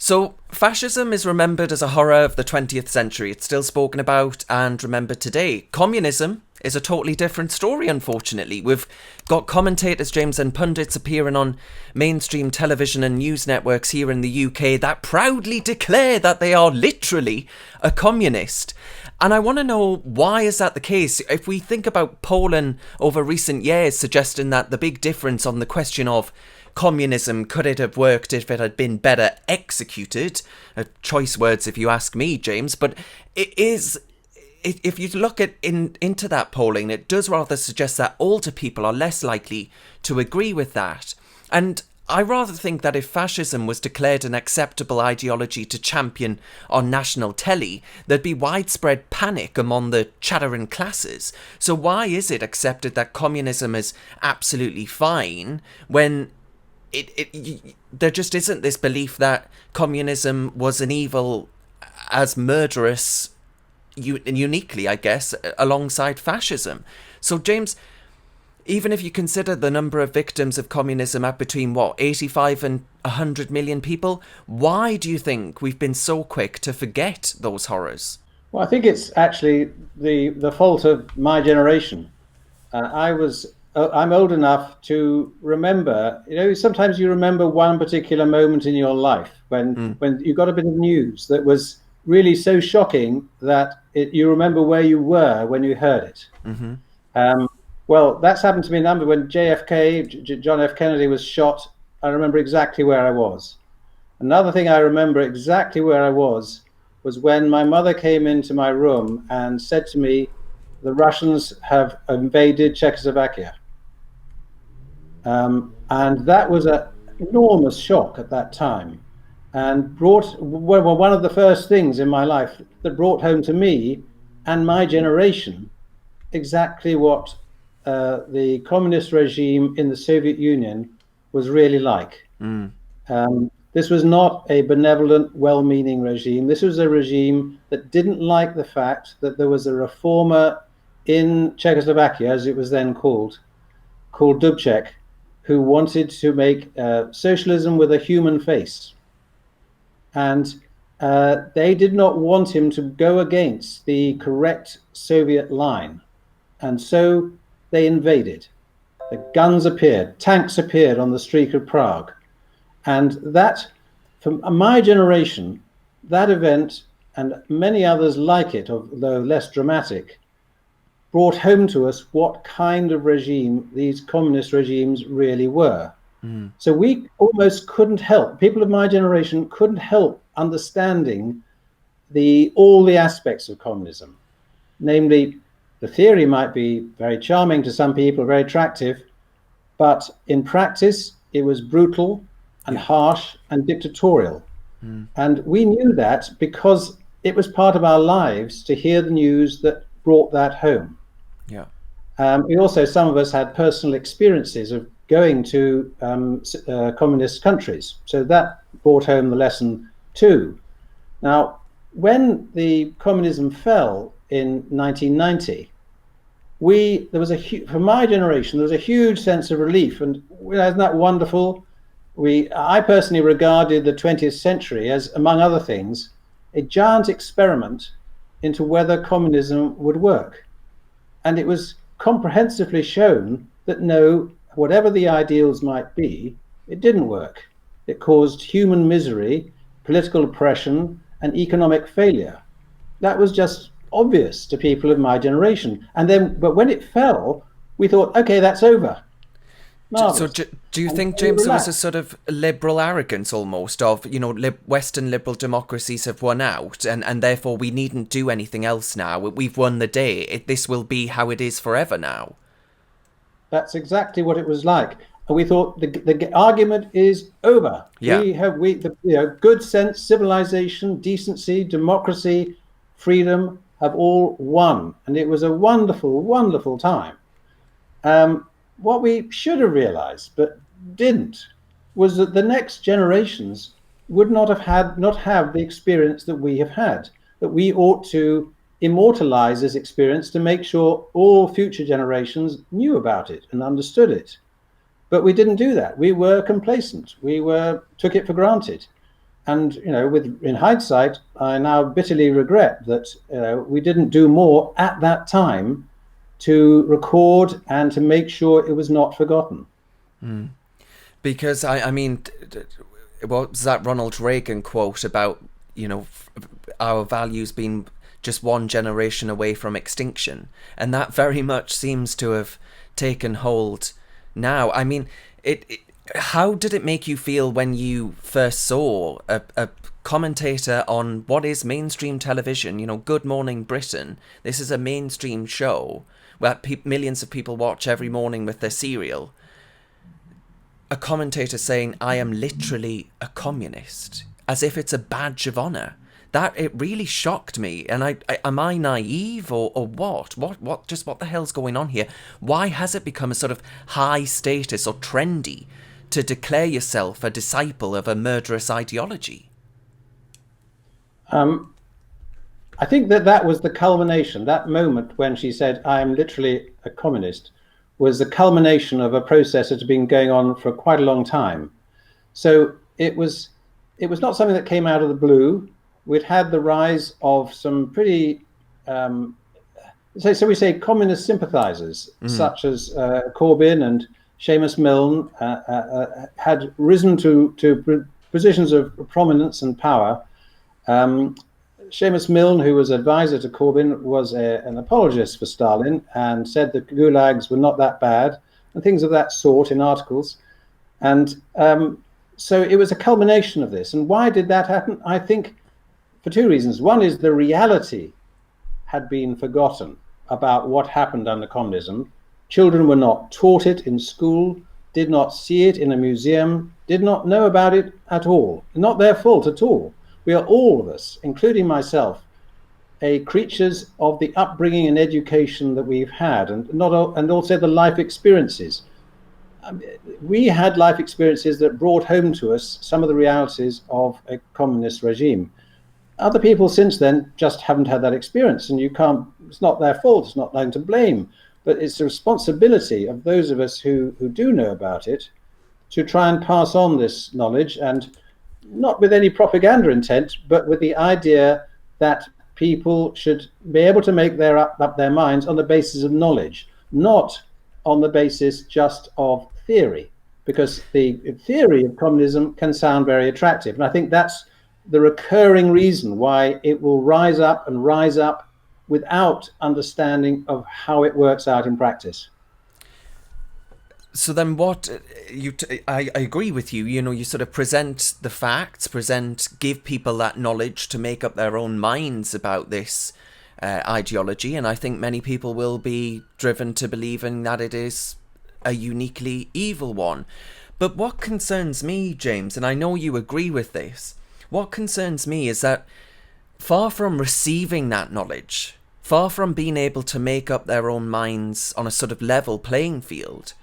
So, fascism is remembered as a horror of the 20th century. It's still spoken about and remembered today. Communism is a totally different story, unfortunately. We've got commentators, James, and pundits appearing on mainstream television and news networks here in the UK that proudly declare that they are literally a communist. And I want to know, why is that the case? If we think about polling over recent years suggesting that the big difference on the question of communism, could it have worked if it had been better executed? Choice words if you ask me, James, but if you look into that polling, it does rather suggest that older people are less likely to agree with that. And I rather think that if fascism was declared an acceptable ideology to champion on national telly, there'd be widespread panic among the chattering classes. So why is it accepted that communism is absolutely fine when there just isn't this belief that communism was an evil as murderous, uniquely, I guess, alongside fascism? So, James, even if you consider the number of victims of communism at between, 85 and 100 million people, why do you think we've been so quick to forget those horrors? Well, I think it's actually the fault of my generation. I'm old enough to remember. Sometimes you remember one particular moment in your life when you got a bit of news that was really so shocking that you remember where you were when you heard it. Mm-hmm. Well, that's happened to me a number. When John F. Kennedy was shot, I remember exactly where I was. Another thing I remember exactly where I was when my mother came into my room and said to me, "The Russians have invaded Czechoslovakia." And that was an enormous shock at that time, and brought one of the first things in my life that brought home to me and my generation exactly what the communist regime in the Soviet Union was really like. This was not a benevolent, well-meaning regime. This was a regime that didn't like the fact that there was a reformer in Czechoslovakia, as it was then called Dubček, who wanted to make socialism with a human face. And they did not want him to go against the correct Soviet line. And so they invaded. The guns appeared, tanks appeared on the street of Prague. And that, from my generation, that event and many others like it, although less dramatic, brought home to us what kind of regime these communist regimes really were. So we almost couldn't help, people of my generation couldn't help understanding all the aspects of communism. Namely, the theory might be very charming to some people, very attractive, but in practice, it was brutal and harsh and dictatorial. And we knew that because it was part of our lives to hear the news that brought that home. Yeah. We also, some of us had personal experiences of going to communist countries. So that brought home the lesson too. Now, when the communism fell in 1990, there was for my generation, there was a huge sense of relief. And isn't that wonderful? I personally regarded the 20th century as, among other things, a giant experiment into whether communism would work. And it was comprehensively shown that no, whatever the ideals might be, it didn't work. It caused human misery, political oppression, and economic failure. That was just obvious to people of my generation. But when it fell, we thought, okay, that's over. Marvelous. So do you think, James, there was a sort of liberal arrogance almost of, Western liberal democracies have won out and therefore we needn't do anything else now. We've won the day. This will be how it is forever now. That's exactly what it was like. And we thought the argument is over. Yeah. Good sense, civilization, decency, democracy, freedom have all won. And it was a wonderful, wonderful time. What we should have realized, but didn't, was that the next generations would not have the experience that we have had, that we ought to immortalize this experience to make sure all future generations knew about it and understood it. But we didn't do that. We were complacent. We took it for granted. And in hindsight, I now bitterly regret that we didn't do more at that time to record and to make sure it was not forgotten. Because I mean, what was that Ronald Reagan quote about, our values being just one generation away from extinction? And that very much seems to have taken hold now. I mean, how did it make you feel when you first saw a commentator on what is mainstream television, Good Morning Britain? This is a mainstream show where millions of people watch every morning with their cereal. A commentator saying, I am literally a communist, as if it's a badge of honor. It really shocked me. And am I naive or what? What the hell's going on here? Why has it become a sort of high status or trendy to declare yourself a disciple of a murderous ideology? I think that was the culmination. That moment when she said, I am literally a communist, was the culmination of a process that had been going on for quite a long time. So it was not something that came out of the blue. We'd had the rise of some pretty, so we say communist sympathizers, such as Corbyn and Seamus Milne, had risen to positions of prominence and power. Seamus Milne, who was advisor to Corbyn, was an apologist for Stalin and said that gulags were not that bad and things of that sort in articles. And so it was a culmination of this. And why did that happen? I think for two reasons. One is the reality had been forgotten about what happened under communism. Children were not taught it in school, did not see it in a museum, did not know about it at all. Not their fault at all. We are, all of us, including myself, creatures of the upbringing and education that we've had, and also the life experiences. We had life experiences that brought home to us some of the realities of a communist regime. Other people since then just haven't had that experience, and it's not their fault, it's not them to blame, but it's the responsibility of those of us who do know about it to try and pass on this knowledge, and not with any propaganda intent, but with the idea that people should be able to make up their minds on the basis of knowledge, not on the basis just of theory, because the theory of communism can sound very attractive. And I think that's the recurring reason why it will rise up without understanding of how it works out in practice. So then I agree with you, you sort of present the facts, give people that knowledge to make up their own minds about this ideology, and I think many people will be driven to believing that it is a uniquely evil one. But what concerns me, James, and I know you agree with this, what concerns me is that far from receiving that knowledge, far from being able to make up their own minds on a sort of level playing field,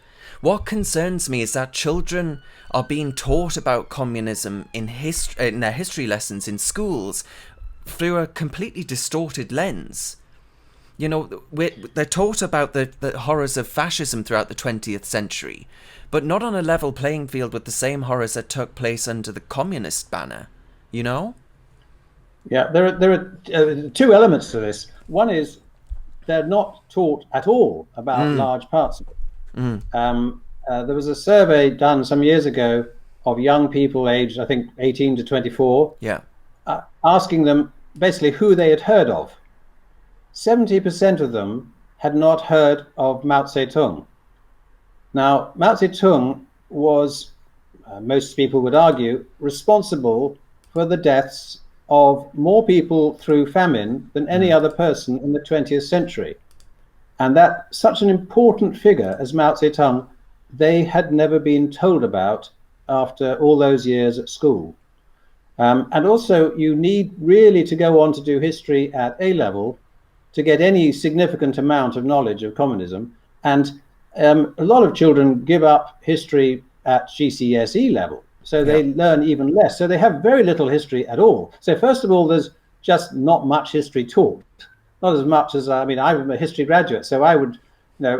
what concerns me is that children are being taught about communism in their history lessons in schools through a completely distorted lens. They're taught about the horrors of fascism throughout the 20th century, but not on a level playing field with the same horrors that took place under the communist banner, Yeah, there are two elements to this. One is they're not taught at all about large parts of it. There was a survey done some years ago of young people aged, I think, 18 to 24, asking them basically who they had heard of. 70% of them had not heard of Mao Zedong. Now, Mao Zedong was, most people would argue, responsible for the deaths of more people through famine than any other person in the 20th century. And that such an important figure as Mao Zedong, they had never been told about after all those years at school. And also, you need really to go on to do history at A level to get any significant amount of knowledge of communism. And a lot of children give up history at GCSE level, so they learn even less. So they have very little history at all. So first of all, there's just not much history taught. Not as much as, I'm a history graduate, so I would,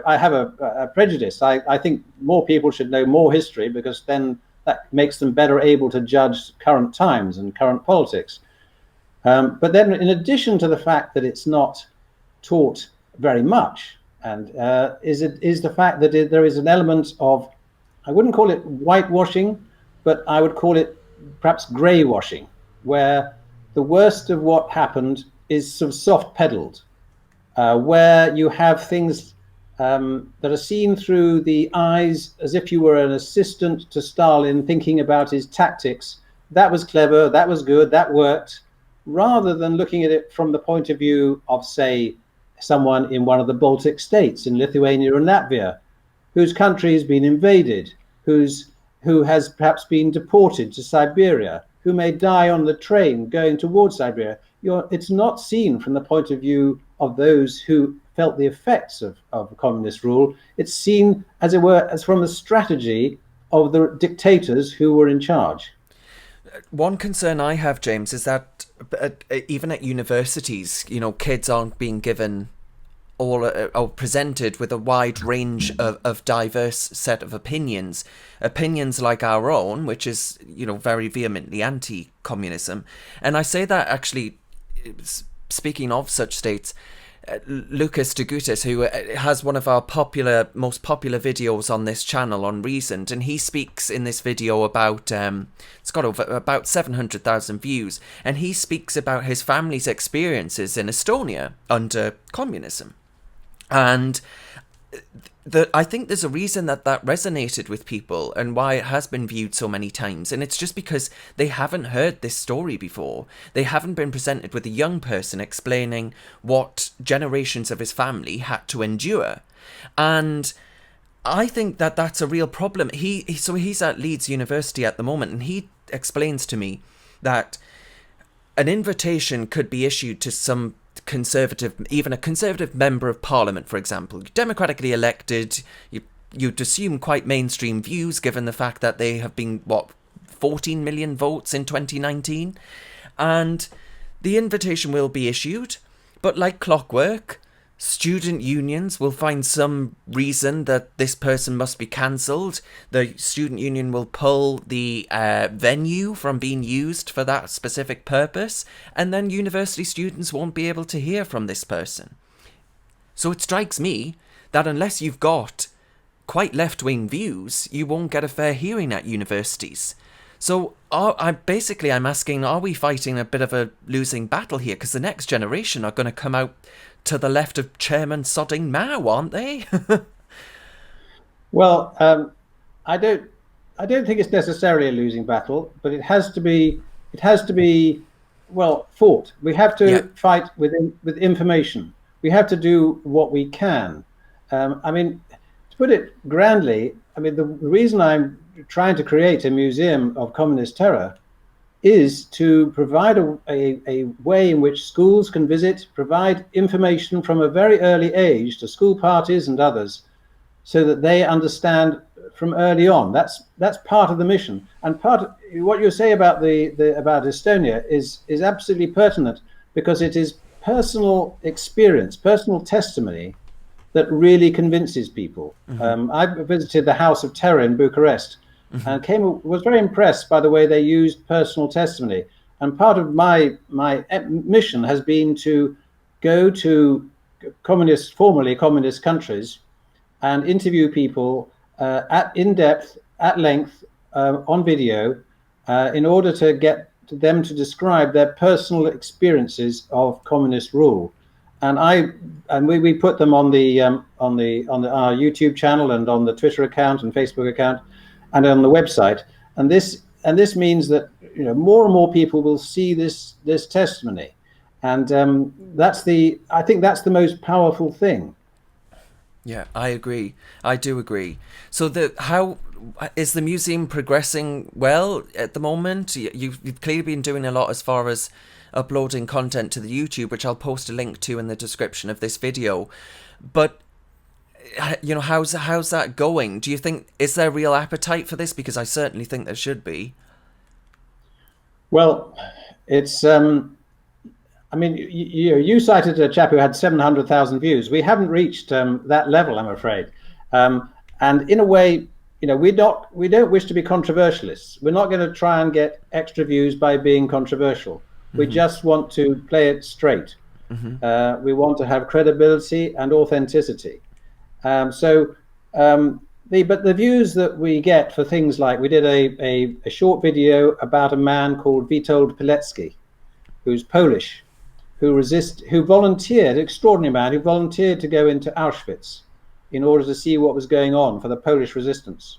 I have a prejudice. I think more people should know more history, because then that makes them better able to judge current times and current politics. But then, in addition to the fact that it's not taught very much, and is the fact that there is an element of, I wouldn't call it whitewashing, but I would call it perhaps grey washing, where the worst of what happened is sort of soft pedaled, where you have things that are seen through the eyes as if you were an assistant to Stalin thinking about his tactics. That was clever, that was good, that worked, rather than looking at it from the point of view of, say, someone in one of the Baltic states, in Lithuania and Latvia, whose country has been invaded, who has perhaps been deported to Siberia, who may die on the train going towards Siberia. It's not seen from the point of view of those who felt the effects of communist rule. It's seen, as it were, as from the strategy of the dictators who were in charge. One concern I have, James, is that even at universities, kids aren't being given or presented with a wide range of diverse set of opinions like our own, which is, very vehemently anti-communism. And I say that actually, speaking of such states, Lucas de Gutis, who has one of our most popular videos on this channel on Reasoned, and he speaks in this video about, it's got over about 700,000 views, and he speaks about his family's experiences in Estonia under communism. And I think there's a reason that resonated with people and why it has been viewed so many times. And it's just because they haven't heard this story before. They haven't been presented with a young person explaining what generations of his family had to endure. And I think that that's a real problem. So he's at Leeds University at the moment, and he explains to me that an invitation could be issued to some conservative, even a conservative member of parliament, for example, democratically elected. You'd assume quite mainstream views, given the fact that they have been 14 million votes in 2019, and the invitation will be issued. But like clockwork, student unions will find some reason that this person must be cancelled. The student union will pull the venue from being used for that specific purpose, and then university students won't be able to hear from this person. So it strikes me that unless you've got quite left-wing views, you won't get a fair hearing at universities. So I'm asking, are we fighting a bit of a losing battle here? Because the next generation are going to come out to the left of Chairman Sodding Mao, aren't they? Well, I don't think it's necessarily a losing battle, but it has to be fought. We have to fight with information. We have to do what we can. To put it grandly, the reason I'm trying to create a museum of communist terror is to provide a way in which schools can visit, provide information from a very early age to school parties and others, so that they understand from early on. That's part of the mission. And part of what you say about about Estonia is absolutely pertinent, because it is personal experience, personal testimony that really convinces people. Mm-hmm. I visited the House of Terror in Bucharest, mm-hmm. and was very impressed by the way they used personal testimony. And part of my mission has been to go to formerly communist countries and interview people in depth, at length, on video, in order to get them to describe their personal experiences of communist rule. And we put them on our YouTube channel and on the Twitter account and Facebook account and on the website. And this means that more and more people will see this testimony, and I think that's the most powerful thing. Yeah, I agree. I do agree. So how is the museum progressing well at the moment? You've clearly been doing a lot as far as uploading content to the YouTube, which I'll post a link to in the description of this video. But how's that going? Do you think, is there real appetite for this? Because I certainly think there should be. Well, it's you cited a chap who had 700,000 views. We haven't reached that level, I'm afraid. And in a way, we don't wish to be controversialists. We're not going to try and get extra views by being controversial. We just want to play it straight. We want to have credibility and authenticity. But the views that we get for things like, we did a short video about a man called Witold Pilecki, who's Polish, who volunteered, extraordinary man, who volunteered to go into Auschwitz in order to see what was going on for the Polish resistance.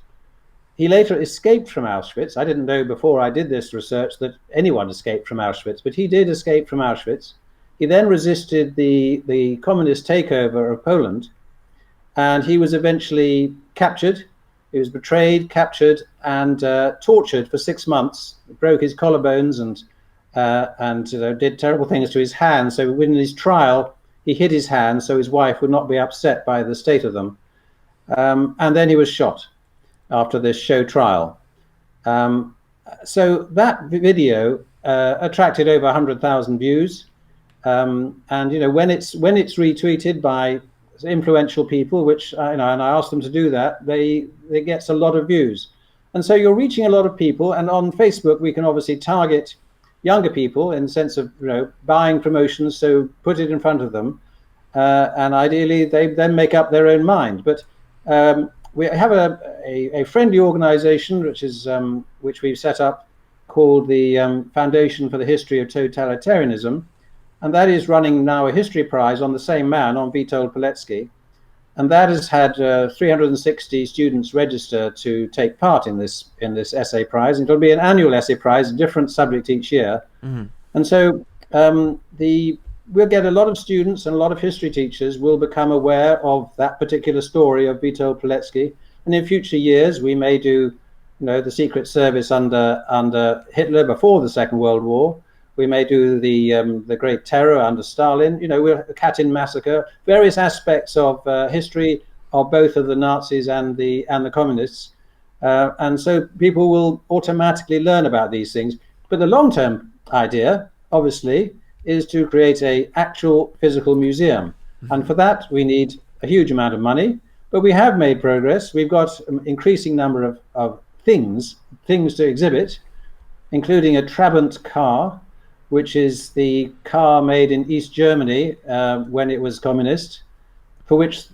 He later escaped from Auschwitz. I didn't know before I did this research that anyone escaped from Auschwitz, but he did escape from Auschwitz. He then resisted the communist takeover of Poland, and he was eventually captured. He was betrayed, captured, and tortured for 6 months. Broke his collarbones and did terrible things to his hands. So in his trial, he hid his hands so his wife would not be upset by the state of them. And then he was shot after this show trial. So that video attracted over 100,000 views. And when it's retweeted by influential people, which and I ask them to do that, it gets a lot of views. And so you're reaching a lot of people. And on Facebook, we can obviously target younger people in the sense of buying promotions, so put it in front of them, and ideally they then make up their own mind. But we have a friendly organization which we've set up called the Foundation for the History of Totalitarianism, and that is running now a history prize on the same man, on Witold Pilecki, and that has had 360 students register to take part in this essay prize. And it'll be an annual essay prize, a different subject each year. And so we'll get a lot of students, and a lot of history teachers will become aware of that particular story of Witold Pilecki. And in future years, we may do, the Secret Service under Hitler before the Second World War. We may do the Great Terror under Stalin. The Katyn massacre, various aspects of history of both of the Nazis and the communists, and so people will automatically learn about these things. But the long-term idea, obviously, is to create an actual physical museum, and for that we need a huge amount of money. But we have made progress. We've got an increasing number of things to exhibit, including a Trabant car, which is the car made in East Germany when it was communist, for which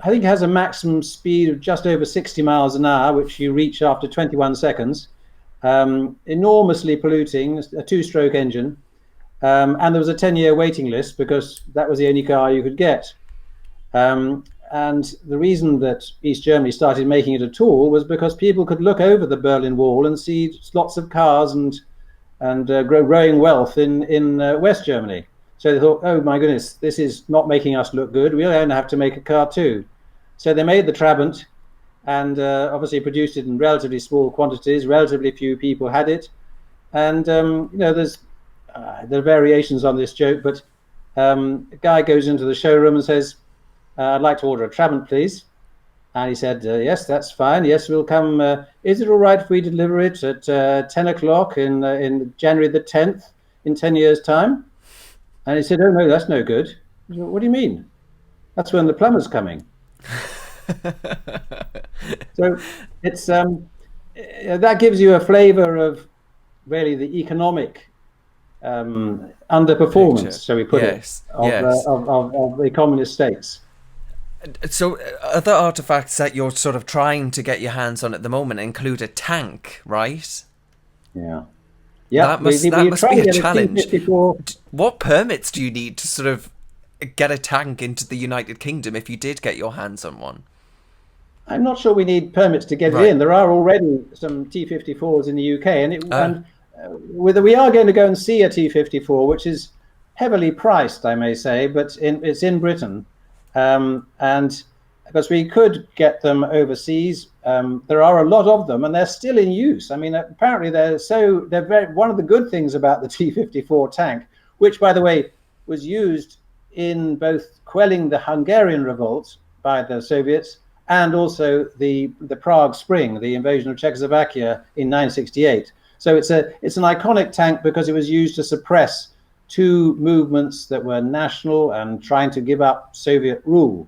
I think has a maximum speed of just over 60 miles an hour, which you reach after 21 seconds, enormously polluting, a two-stroke engine, and there was a 10-year waiting list because that was the only car you could get. And the reason that East Germany started making it at all was because people could look over the Berlin Wall and see lots of cars and growing wealth in West Germany. So they thought, oh my goodness, this is not making us look good. We'll only have to make a car too. So they made the Trabant, and obviously produced it in relatively small quantities. Relatively few people had it, and there are variations on this joke. But a guy goes into the showroom and says, "I'd like to order a Trabant, please." And he said, yes, that's fine. Yes, we'll come. Is it all right if we deliver it at 10 o'clock in January the 10th, in 10 years' time? And he said, oh, no, that's no good. I said, what do you mean? That's when the plumber's coming. So it's that gives you a flavor of really the economic underperformance, picture. So we put Yes, it, of the communist states. So other artifacts that you're sort of trying to get your hands on at the moment include a tank, right? Yeah. That must be a challenge. T-54. What permits do you need to sort of get a tank into the United Kingdom if you did get your hands on one? I'm not sure we need permits to get it in. There are already some T-54s in the UK, and we are going to go and see a T-54, which is heavily priced, I may say, but it's in Britain. And because we could get them overseas, there are a lot of them, and they're still in use. I mean, apparently they're one of the good things about the T-54 tank, which, by the way, was used in both quelling the Hungarian revolt by the Soviets and also the Prague Spring, the invasion of Czechoslovakia in 1968. So it's an iconic tank because it was used to suppress two movements that were national and trying to give up Soviet rule.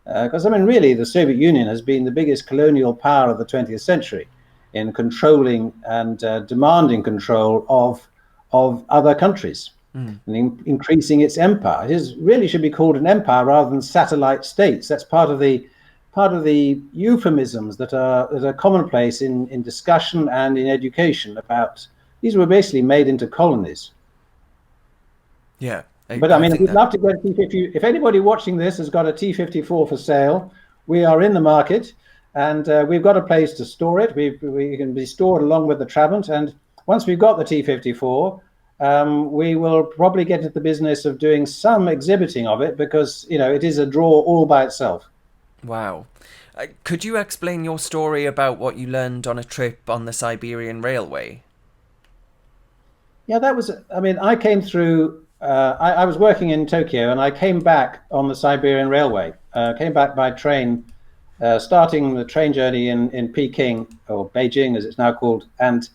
Because, I mean, really, the Soviet Union has been the biggest colonial power of the 20th century in controlling and demanding control of other countries and increasing its empire. Really should be called an empire rather than satellite states. That's part of the euphemisms that are commonplace in discussion and in education about these were basically made into colonies. Yeah, But I I mean, think we'd that. love to get if anybody watching this has got a T-54 for sale, we are in the market, and we've got a place to store it. We can be stored along with the Trabant, and once we've got the T-54, we will probably get into the business of doing some exhibiting of it because it is a draw all by itself. Wow. Could you explain your story about what you learned on a trip on the Siberian Railway? Yeah, that was. I mean, I came through. I was working in Tokyo, and I came back on the Siberian Railway. Came back by train, starting the train journey in Peking or Beijing, as it's now called, and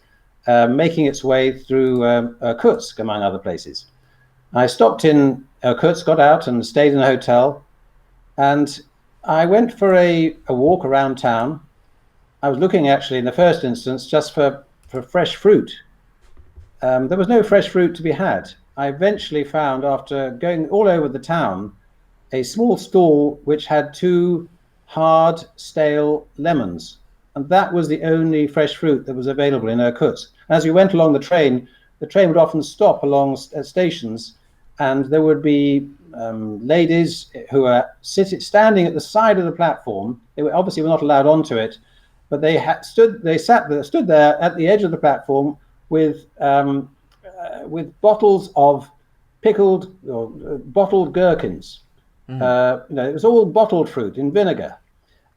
making its way through Irkutsk, among other places. I stopped in Irkutsk, got out, and stayed in a hotel. And I went for a walk around town. I was looking actually in the first instance just for fresh fruit. There was no fresh fruit to be had. I eventually found, after going all over the town, a small stall which had two hard, stale lemons. And that was the only fresh fruit that was available in Irkutsk. As we went along the train would often stop along stations, and there would be ladies who were standing at the side of the platform. They were obviously were not allowed onto it, but stood there at the edge of the platform with bottles of pickled or bottled gherkins. It was all bottled fruit in vinegar,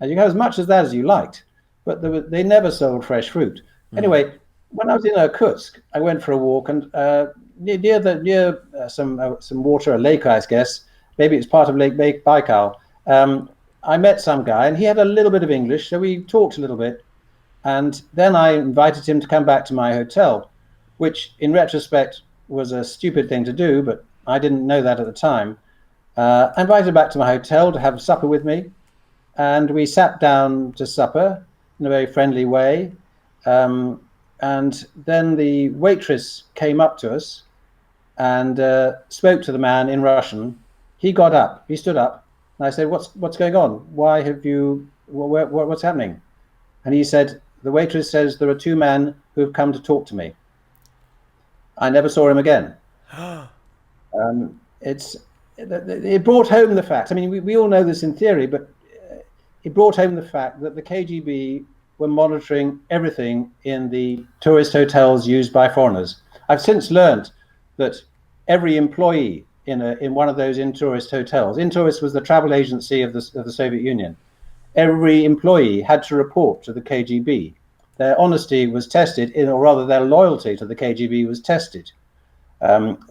and you can have as much as that as you liked, but they never sold fresh fruit. Anyway, when I was in Irkutsk, I went for a walk, and near some water, a lake, I guess, maybe it's part of Lake Baikal. I met some guy, and he had a little bit of English, so we talked a little bit, and then I invited him to come back to my hotel, which in retrospect was a stupid thing to do, but I didn't know that at the time. I invited him back to my hotel to have supper with me, and we sat down to supper in a very friendly way. And then the waitress came up to us and spoke to the man in Russian. He got up, he stood up, and I said, "What's going on? Why have you? What's happening?" And he said, "The waitress says there are two men who have come to talk to me." I never saw him again. It brought home the fact. I mean, we all know this in theory, but it brought home the fact that the KGB were monitoring everything in the tourist hotels used by foreigners. I've since learned that every employee in one of those in-tourist hotels, in-tourist was the travel agency of the Soviet Union, every employee had to report to the KGB. Their honesty was tested, or rather their loyalty to the KGB was tested.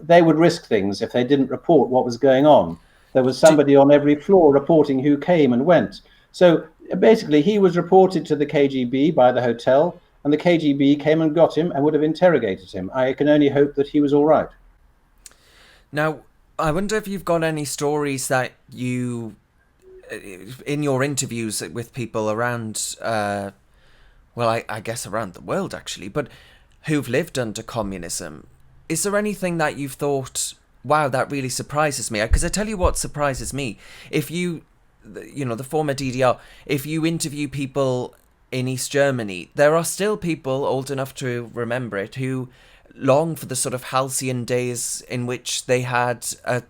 They would risk things if they didn't report what was going on. There was Do, somebody on every floor reporting who came and went. So basically, he was reported to the KGB by the hotel, and the KGB came and got him and would have interrogated him. I can only hope that he was all right. Now, I wonder if you've got any stories that you, in your interviews with people around, well, I guess around the world actually, but who've lived under communism. Is there anything that you've thought, wow, that really surprises me? Because I tell you what surprises me. If the former DDR, if you interview people in East Germany, there are still people old enough to remember it who long for the sort of halcyon days in which they had a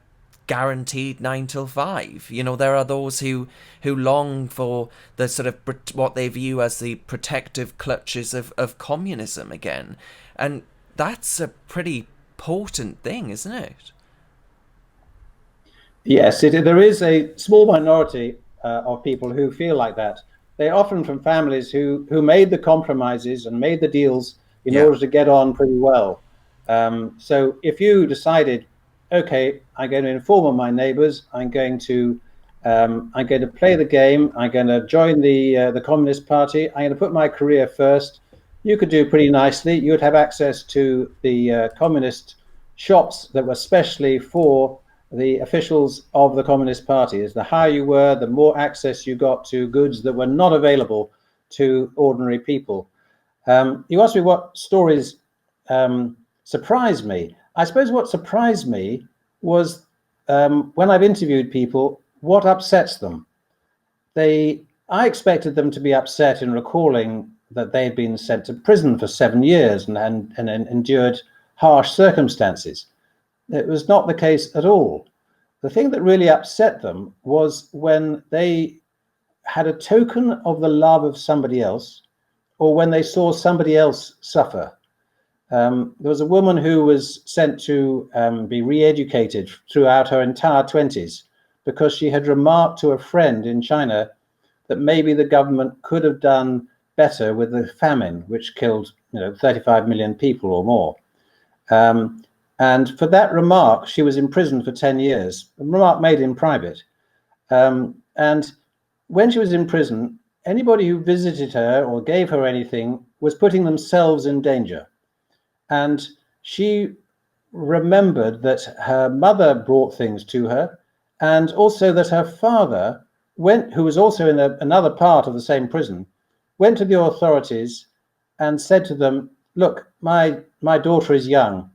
guaranteed 9 till 5. There are those who long for the sort of what they view as the protective clutches of communism again. And that's a pretty potent thing, isn't it? Yes, there is a small minority of people who feel like that. They're often from families who made the compromises and made the deals in Yeah. order to get on pretty well. So if you decided, okay, I'm going to inform on my neighbors, I'm going to play the game, I'm going to join the Communist Party, I'm going to put my career first. You could do pretty nicely. You would have access to the communist shops that were specially for the officials of the Communist Party. Is the higher you were, the more access you got to goods that were not available to ordinary people. You asked me what stories surprised me. I suppose what surprised me was when I've interviewed people, what upsets them. I expected them to be upset in recalling that they had been sent to prison for 7 years and endured harsh circumstances. It was not the case at all. The thing that really upset them was when they had a token of the love of somebody else, or when they saw somebody else suffer. There was a woman who was sent to be re-educated throughout her entire 20s because she had remarked to a friend in China that maybe the government could have done better with the famine, which killed 35 million people or more. And for that remark, she was imprisoned for 10 years, a remark made in private. And when she was in prison, anybody who visited her or gave her anything was putting themselves in danger. And she remembered that her mother brought things to her, and also that her father who was also in another part of the same prison, went to the authorities and said to them, look, my daughter is young.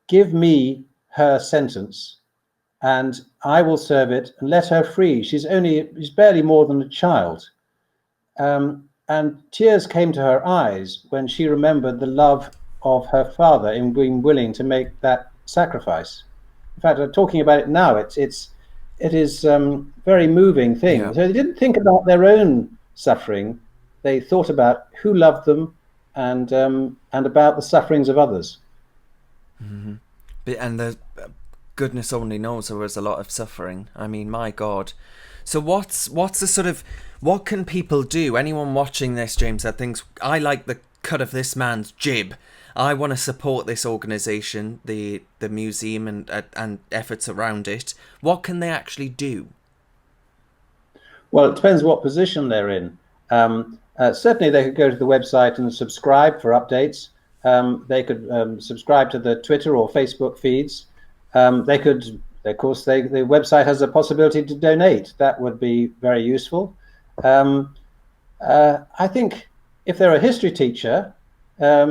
Give me her sentence and I will serve it and let her free. She's barely more than a child. And tears came to her eyes when she remembered the love of her father in being willing to make that sacrifice. In fact, talking about it now, it is very moving thing. Yeah. So they didn't think about their own suffering; they thought about who loved them and about the sufferings of others. Mm-hmm. And the goodness only knows there was a lot of suffering. I mean, my God. So what's the sort of, what can people do? Anyone watching this, James, that thinks, I like the cut of this man's jib, I want to support this organisation, the museum and efforts around it. What can they actually do? Well, it depends what position they're in. Certainly, they could go to the website and subscribe for updates. They could subscribe to the Twitter or Facebook feeds. They could, of course, the website has a possibility to donate. That would be very useful. I think if they're a history teacher, I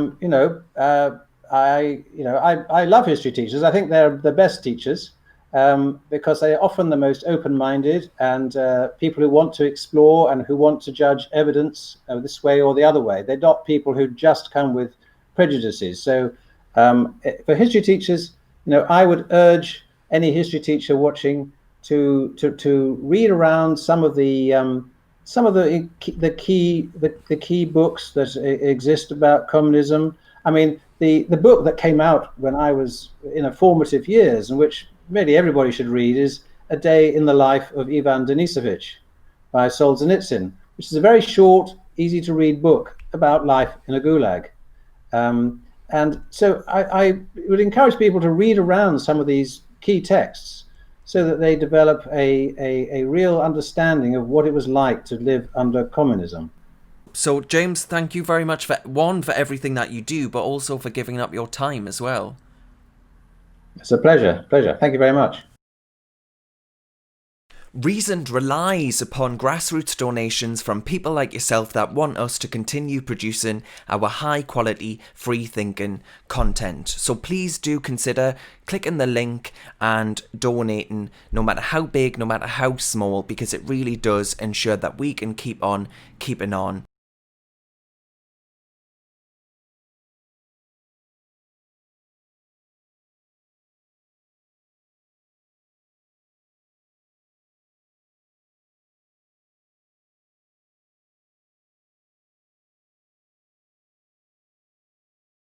love history teachers. I think they're the best teachers because they're often the most open-minded and people who want to explore and who want to judge evidence this way or the other way. They're not people who just come with prejudices. So for history teachers, I would urge any history teacher watching to read around some of the key books that exist about communism. I mean, the book that came out when I was in a formative years, and which really everybody should read, is A Day in the Life of Ivan Denisovich by Solzhenitsyn, which is a very short, easy to read book about life in a gulag. And so I would encourage people to read around some of these key texts so that they develop a real understanding of what it was like to live under communism. So, James, thank you very much for everything that you do, but also for giving up your time as well. It's a pleasure. Thank you very much. Reasoned relies upon grassroots donations from people like yourself that want us to continue producing our high quality, free thinking content. So please do consider clicking the link and donating, no matter how big, no matter how small, because it really does ensure that we can keep on keeping on.